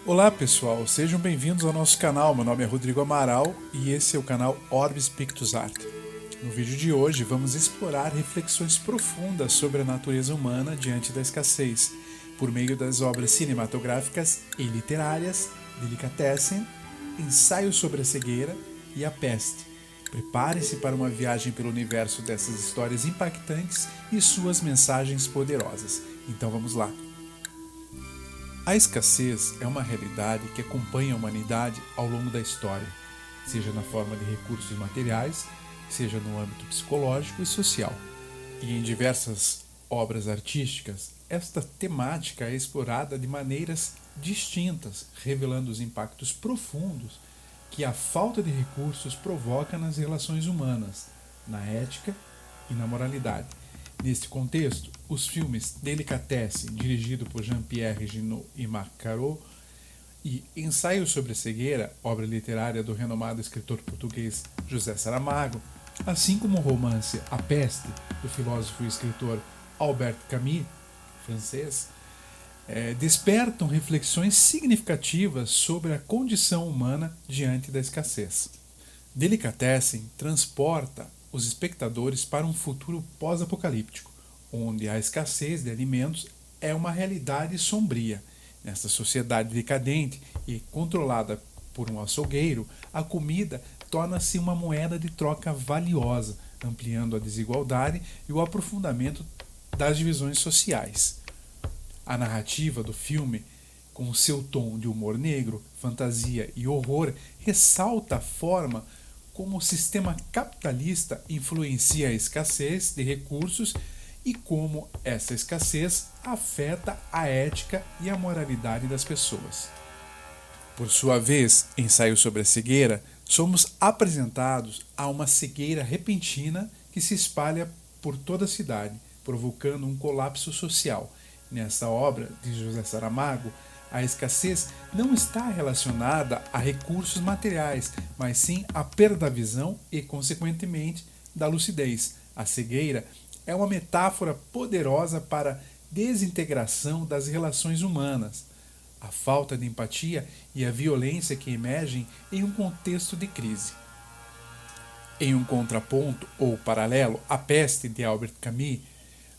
Olá pessoal, sejam bem-vindos ao nosso canal. Meu nome é Rodrigo Amaral e esse é o canal Orbis Pictus Art. No vídeo de hoje vamos explorar reflexões profundas sobre a natureza humana diante da escassez, por meio das obras cinematográficas e literárias Delicatessen, Ensaio sobre a Cegueira e A Peste. Prepare-se para uma viagem pelo universo dessas histórias impactantes e suas mensagens poderosas. Então vamos lá! A escassez é uma realidade que acompanha a humanidade ao longo da história, seja na forma de recursos materiais, seja no âmbito psicológico e social. E em diversas obras artísticas, esta temática é explorada de maneiras distintas, revelando os impactos profundos que a falta de recursos provoca nas relações humanas, na ética e na moralidade. Neste contexto, os filmes Delicatessen, dirigido por Jean-Pierre Jeunet e Marc Caro, e Ensaio sobre a Cegueira, obra literária do renomado escritor português José Saramago, assim como o romance A Peste, do filósofo e escritor Albert Camus, francês, despertam reflexões significativas sobre a condição humana diante da escassez. Delicatessen transporta os espectadores para um futuro pós-apocalíptico, onde a escassez de alimentos é uma realidade sombria. Nesta sociedade decadente e controlada por um açougueiro, a comida torna-se uma moeda de troca valiosa, ampliando a desigualdade e o aprofundamento das divisões sociais. A narrativa do filme, com seu tom de humor negro, fantasia e horror, ressalta a forma como o sistema capitalista influencia a escassez de recursos e como essa escassez afeta a ética e a moralidade das pessoas. Por sua vez, Ensaio sobre a Cegueira, somos apresentados a uma cegueira repentina que se espalha por toda a cidade, provocando um colapso social. Nesta obra de José Saramago, a escassez não está relacionada a recursos materiais, mas sim à perda da visão e, consequentemente, da lucidez. A cegueira é uma metáfora poderosa para a desintegração das relações humanas, a falta de empatia e a violência que emergem em um contexto de crise. Em um contraponto ou paralelo, A Peste, de Albert Camus,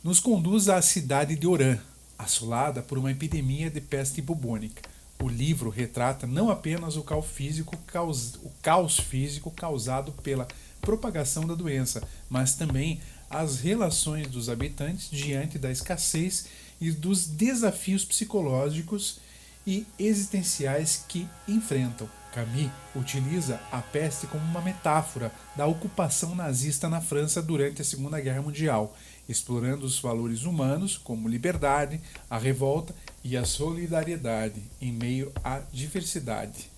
nos conduz à cidade de Oran, assolada por uma epidemia de peste bubônica. O livro retrata não apenas o caos físico causado pela propagação da doença, mas também as relações dos habitantes diante da escassez e dos desafios psicológicos e existenciais que enfrentam. Camus utiliza a peste como uma metáfora da ocupação nazista na França durante a Segunda Guerra Mundial, explorando os valores humanos como liberdade, a revolta e a solidariedade em meio à diversidade.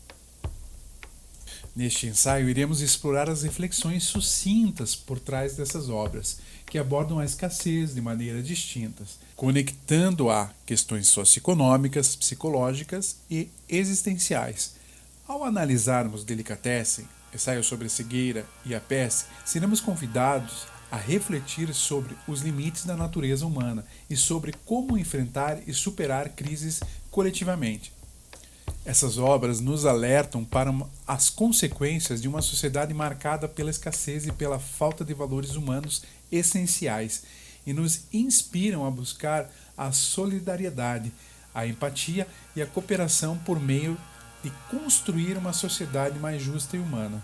Neste ensaio, iremos explorar as reflexões sucintas por trás dessas obras, que abordam a escassez de maneiras distintas, conectando a questões socioeconômicas, psicológicas e existenciais. Ao analisarmos Delicatessen, Ensaio sobre a Cegueira e A Peste, seremos convidados a refletir sobre os limites da natureza humana e sobre como enfrentar e superar crises coletivamente. Essas obras nos alertam para as consequências de uma sociedade marcada pela escassez e pela falta de valores humanos essenciais e nos inspiram a buscar a solidariedade, a empatia e a cooperação por meio de construir uma sociedade mais justa e humana.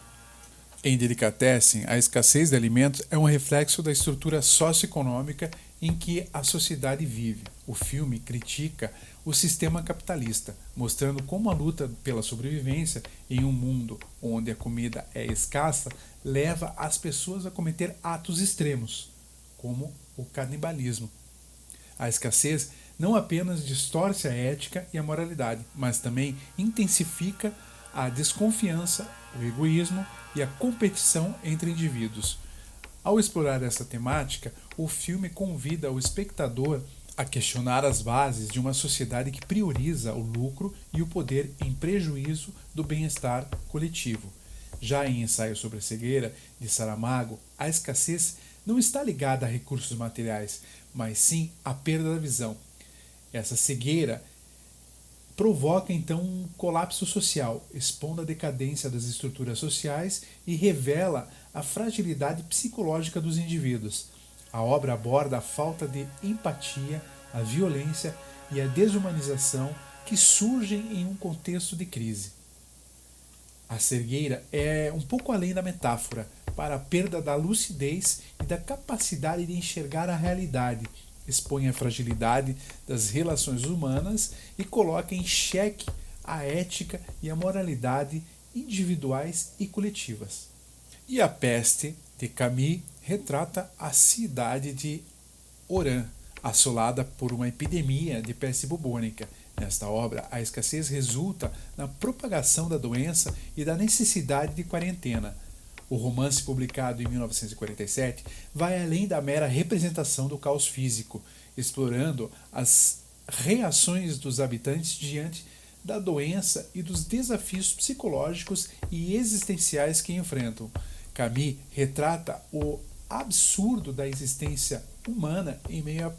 Em Delicatessen, a escassez de alimentos é um reflexo da estrutura socioeconômica em que a sociedade vive. O filme critica o sistema capitalista, mostrando como a luta pela sobrevivência em um mundo onde a comida é escassa leva as pessoas a cometer atos extremos, como o canibalismo. A escassez não apenas distorce a ética e a moralidade, mas também intensifica a desconfiança, o egoísmo e a competição entre indivíduos. Ao explorar essa temática, o filme convida o espectador a questionar as bases de uma sociedade que prioriza o lucro e o poder em prejuízo do bem-estar coletivo. Já em Ensaio sobre a Cegueira, de Saramago, a escassez não está ligada a recursos materiais, mas sim à perda da visão. Essa cegueira provoca então um colapso social, expondo a decadência das estruturas sociais e revela a fragilidade psicológica dos indivíduos. A obra aborda a falta de empatia, a violência e a desumanização que surgem em um contexto de crise. A cegueira é um pouco além da metáfora, para a perda da lucidez e da capacidade de enxergar a realidade, expõe a fragilidade das relações humanas e coloca em xeque a ética e a moralidade individuais e coletivas. E A Peste, de Camus, retrata a cidade de Oran, assolada por uma epidemia de peste bubônica. Nesta obra, a escassez resulta na propagação da doença e da necessidade de quarentena. O romance, publicado em 1947, vai além da mera representação do caos físico, explorando as reações dos habitantes diante da doença e dos desafios psicológicos e existenciais que enfrentam. Camus retrata o absurdo da existência humana em meio à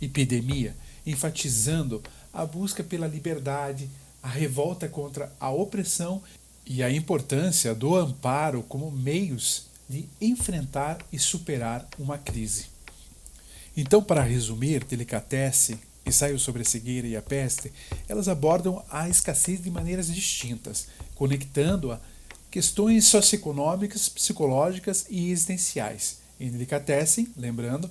epidemia, enfatizando a busca pela liberdade, a revolta contra a opressão e a importância do amparo como meios de enfrentar e superar uma crise. Então, para resumir, Delicatessen, Ensaio sobre a Cegueira e a Peste, elas abordam a escassez de maneiras distintas, conectando-a questões socioeconômicas, psicológicas e existenciais. Em Delicatessen, lembrando,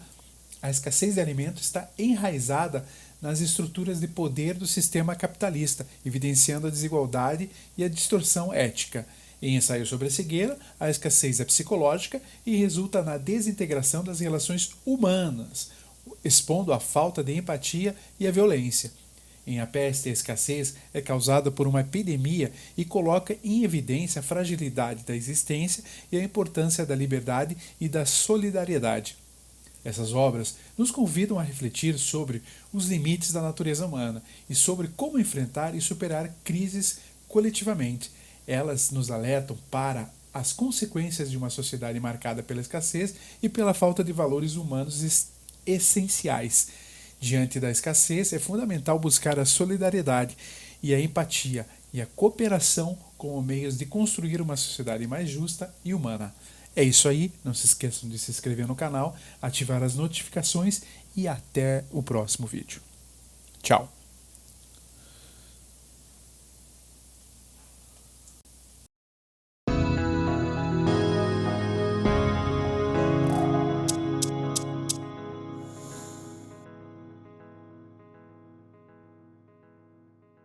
a escassez de alimento está enraizada nas estruturas de poder do sistema capitalista, evidenciando a desigualdade e a distorção ética. Em Ensaio sobre a Cegueira, a escassez é psicológica e resulta na desintegração das relações humanas, expondo a falta de empatia e a violência. Em A Peste, a escassez é causada por uma epidemia e coloca em evidência a fragilidade da existência e a importância da liberdade e da solidariedade. Essas obras nos convidam a refletir sobre os limites da natureza humana e sobre como enfrentar e superar crises coletivamente. Elas nos alertam para as consequências de uma sociedade marcada pela escassez e pela falta de valores humanos essenciais. Diante da escassez, é fundamental buscar a solidariedade e a empatia e a cooperação como meios de construir uma sociedade mais justa e humana. É isso aí, não se esqueçam de se inscrever no canal, ativar as notificações e até o próximo vídeo. Tchau!